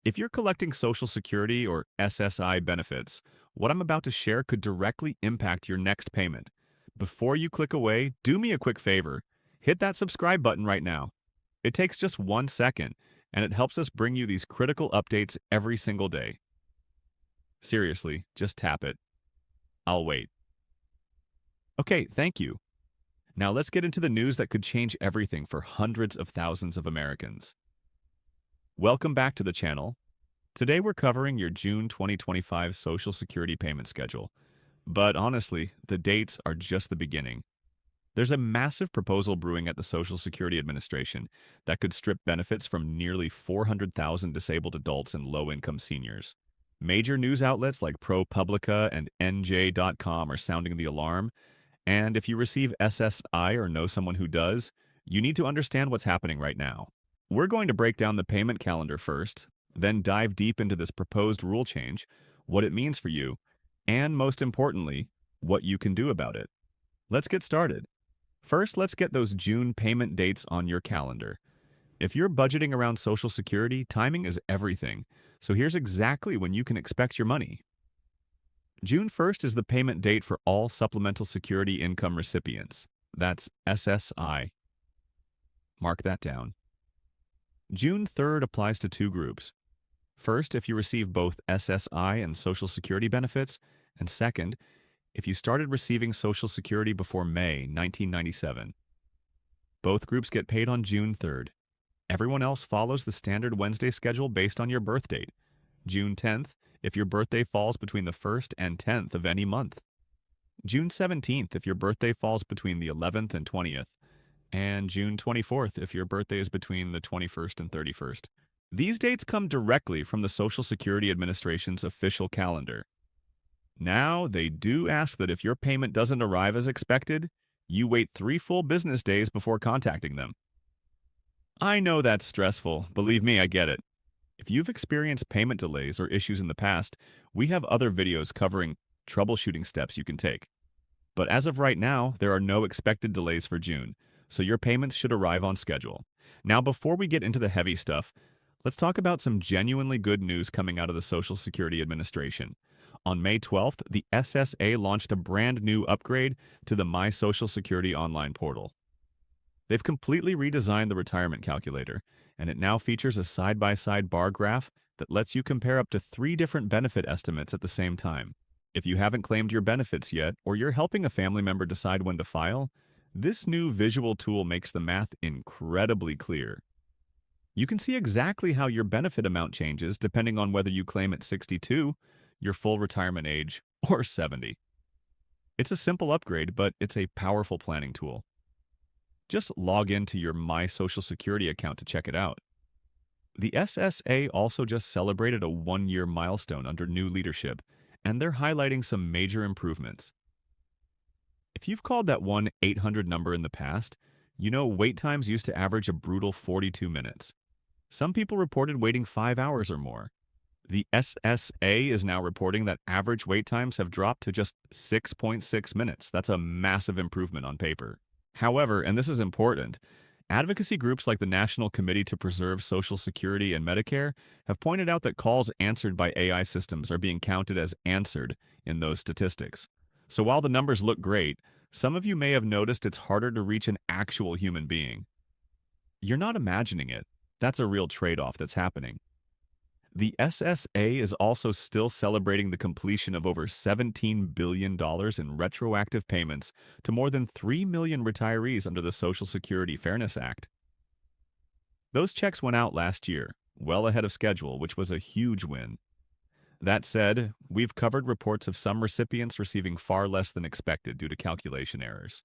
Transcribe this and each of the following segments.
If you're collecting Social Security or SSI benefits, what I'm about to share could directly impact your next payment. Before you click away, do me a quick favor. Hit that subscribe button right now. It takes just 1 second, and it helps us bring you these critical updates every single day. Seriously, just tap it. I'll wait. Okay, thank you. Now let's get into the news that could change everything for hundreds of thousands of Americans. Welcome back to the channel. Today we're covering your June 2025 Social Security payment schedule. But honestly, the dates are just the beginning. There's a massive proposal brewing at the Social Security Administration that could strip benefits from nearly 400,000 disabled adults and low-income seniors. Major news outlets like ProPublica and NJ.com are sounding the alarm, and if you receive SSI or know someone who does, you need to understand what's happening right now. We're going to break down the payment calendar first, then dive deep into this proposed rule change, what it means for you, and most importantly, what you can do about it. Let's get started. First, let's get those June payment dates on your calendar. If you're budgeting around Social Security, timing is everything, so here's exactly when you can expect your money. June 1st is the payment date for all Supplemental Security Income recipients. That's SSI. Mark that down. June 3rd applies to two groups. First, if you receive both SSI and Social Security benefits, and second, if you started receiving Social Security before May 1997. Both groups get paid on June 3rd. Everyone else follows the standard Wednesday schedule based on your birth date. June 10th, if your birthday falls between the 1st and 10th of any month. June 17th, if your birthday falls between the 11th and 20th. And June 24th, if your birthday is between the 21st and 31st. These dates come directly from the Social Security Administration's official calendar. Now, they do ask that if your payment doesn't arrive as expected, you wait 3 full business days before contacting them. I know that's stressful. Believe me, I get it. If you've experienced payment delays or issues in the past, we have other videos covering troubleshooting steps you can take. But as of right now, there are no expected delays for June, so your payments should arrive on schedule. Now, before we get into the heavy stuff, let's talk about some genuinely good news coming out of the Social Security Administration. On May 12th, the SSA launched a brand new upgrade to the My Social Security online portal. They've completely redesigned the retirement calculator, and it now features a side-by-side bar graph that lets you compare up to 3 different benefit estimates at the same time. If you haven't claimed your benefits yet, or you're helping a family member decide when to file, this new visual tool makes the math incredibly clear. You can see exactly how your benefit amount changes depending on whether you claim at 62, your full retirement age, or 70. It's a simple upgrade, but it's a powerful planning tool. Just log into your My Social Security account to check it out. The SSA also just celebrated a 1-year milestone under new leadership, and they're highlighting some major improvements. If you've called that 1-800 number in the past, you know wait times used to average a brutal 42 minutes. Some people reported waiting 5 hours or more. The SSA is now reporting that average wait times have dropped to just 6.6 minutes. That's a massive improvement on paper. However, and this is important, advocacy groups like the National Committee to Preserve Social Security and Medicare have pointed out that calls answered by AI systems are being counted as answered in those statistics. So while the numbers look great, some of you may have noticed it's harder to reach an actual human being. You're not imagining it. That's a real trade-off that's happening. The SSA is also still celebrating the completion of over $17 billion in retroactive payments to more than 3 million retirees under the Social Security Fairness Act. Those checks went out last year, well ahead of schedule, which was a huge win. That said, we've covered reports of some recipients receiving far less than expected due to calculation errors.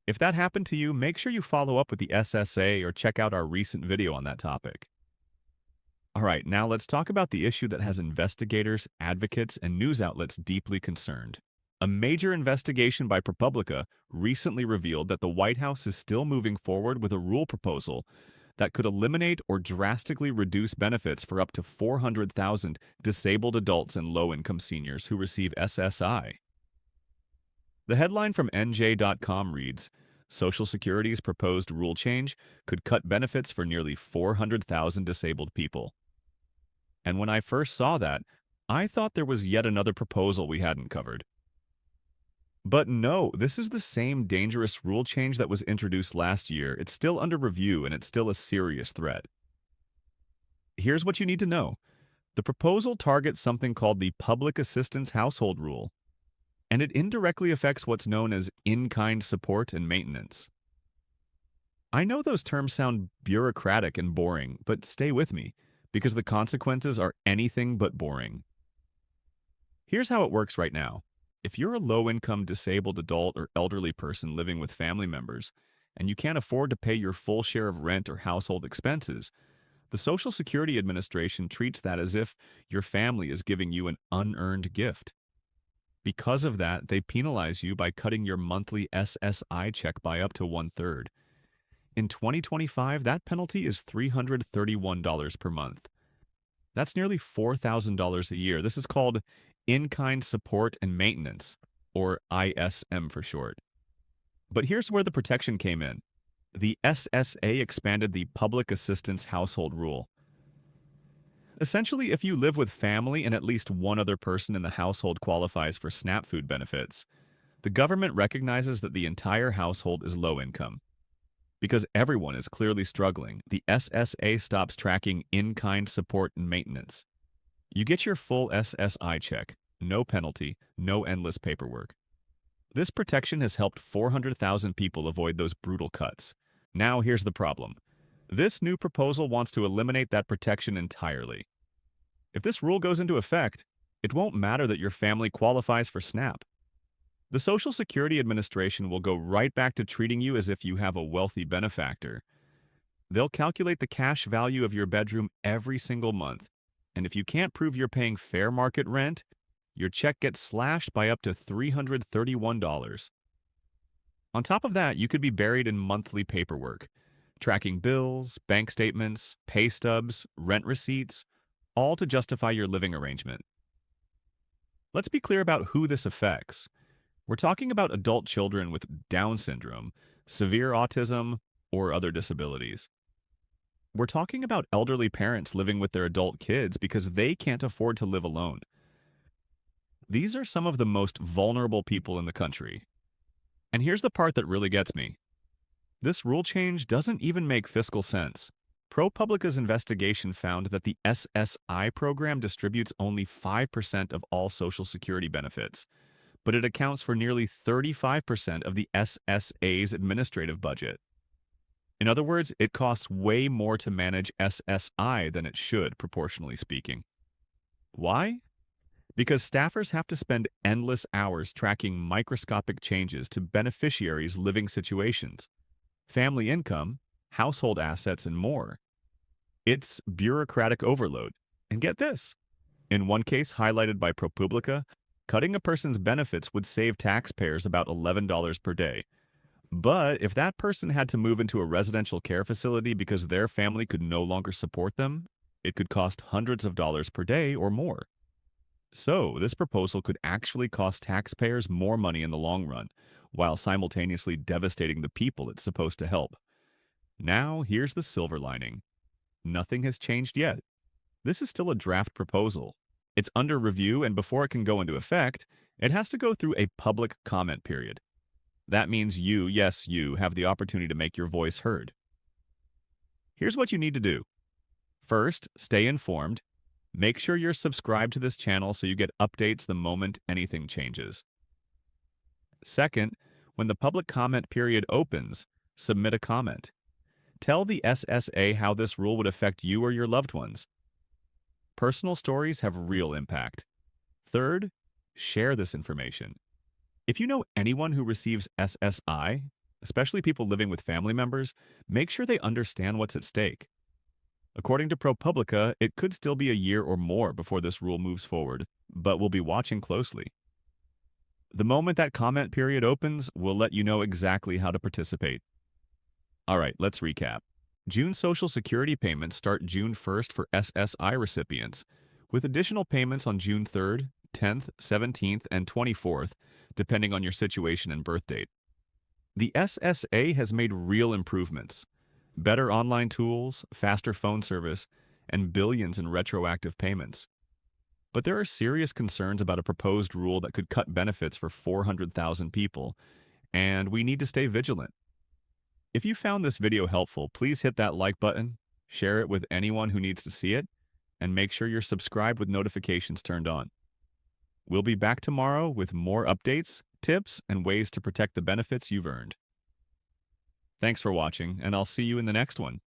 If that happened to you, make sure you follow up with the SSA or check out our recent video on that topic. All right, now let's talk about the issue that has investigators, advocates, and news outlets deeply concerned. A major investigation by ProPublica recently revealed that the White House is still moving forward with a rule proposal that could eliminate or drastically reduce benefits for up to 400,000 disabled adults and low-income seniors who receive SSI. The headline from NJ.com reads, Social Security's proposed rule change could cut benefits for nearly 400,000 disabled people. And when I first saw that, I thought there was yet another proposal we hadn't covered. But no, this is the same dangerous rule change that was introduced last year. It's still under review and it's still a serious threat. Here's what you need to know. The proposal targets something called the Public Assistance Household Rule, and it indirectly affects what's known as in-kind support and maintenance. I know those terms sound bureaucratic and boring, but stay with me, because the consequences are anything but boring. Here's how it works right now. If you're a low-income disabled adult or elderly person living with family members, and you can't afford to pay your full share of rent or household expenses, the Social Security Administration treats that as if your family is giving you an unearned gift. Because of that, they penalize you by cutting your monthly SSI check by up to one-third. In 2025, that penalty is $331 per month. That's nearly $4,000 a year. This is called in-kind support and maintenance, or ISM for short. But here's where the protection came in. The SSA expanded the Public Assistance Household Rule. Essentially, if you live with family and at least one other person in the household qualifies for SNAP food benefits, the government recognizes that the entire household is low income. Because everyone is clearly struggling, the SSA stops tracking in-kind support and maintenance. You get your full SSI check, no penalty, no endless paperwork. This protection has helped 400,000 people avoid those brutal cuts. Now here's the problem. This new proposal wants to eliminate that protection entirely. If this rule goes into effect, it won't matter that your family qualifies for SNAP. The Social Security Administration will go right back to treating you as if you have a wealthy benefactor. They'll calculate the cash value of your bedroom every single month, and if you can't prove you're paying fair market rent, your check gets slashed by up to $331. On top of that, you could be buried in monthly paperwork, tracking bills, bank statements, pay stubs, rent receipts, all to justify your living arrangement. Let's be clear about who this affects. We're talking about adult children with Down syndrome, severe autism, or other disabilities. We're talking about elderly parents living with their adult kids because they can't afford to live alone. These are some of the most vulnerable people in the country. And here's the part that really gets me. This rule change doesn't even make fiscal sense. ProPublica's investigation found that the SSI program distributes only 5% of all Social Security benefits, but it accounts for nearly 35% of the SSA's administrative budget. In other words, it costs way more to manage SSI than it should, proportionally speaking. Why? Because staffers have to spend endless hours tracking microscopic changes to beneficiaries' living situations, family income, household assets, and more. It's bureaucratic overload. And get this. In one case highlighted by ProPublica, cutting a person's benefits would save taxpayers about $11 per day. But if that person had to move into a residential care facility because their family could no longer support them, it could cost hundreds of dollars per day or more. So, this proposal could actually cost taxpayers more money in the long run, while simultaneously devastating the people it's supposed to help. Now, here's the silver lining. Nothing has changed yet. This is still a draft proposal. It's under review, and before it can go into effect, it has to go through a public comment period. That means you, yes, you, have the opportunity to make your voice heard. Here's what you need to do. First, stay informed. Make sure you're subscribed to this channel so you get updates the moment anything changes. Second, when the public comment period opens, submit a comment. Tell the SSA how this rule would affect you or your loved ones. Personal stories have real impact. Third, share this information. If you know anyone who receives SSI, especially people living with family members, make sure they understand what's at stake. According to ProPublica, it could still be a year or more before this rule moves forward, but we'll be watching closely. The moment that comment period opens, we'll let you know exactly how to participate. All right, let's recap. June Social Security payments start June 1st for SSI recipients, with additional payments on June 3rd, 10th, 17th, and 24th, depending on your situation and birth date. The SSA has made real improvements. Better online tools, faster phone service, and billions in retroactive payments. But there are serious concerns about a proposed rule that could cut benefits for 400,000 people, and we need to stay vigilant. If you found this video helpful, please hit that like button, share it with anyone who needs to see it, and make sure you're subscribed with notifications turned on. We'll be back tomorrow with more updates, tips, and ways to protect the benefits you've earned. Thanks for watching, and I'll see you in the next one.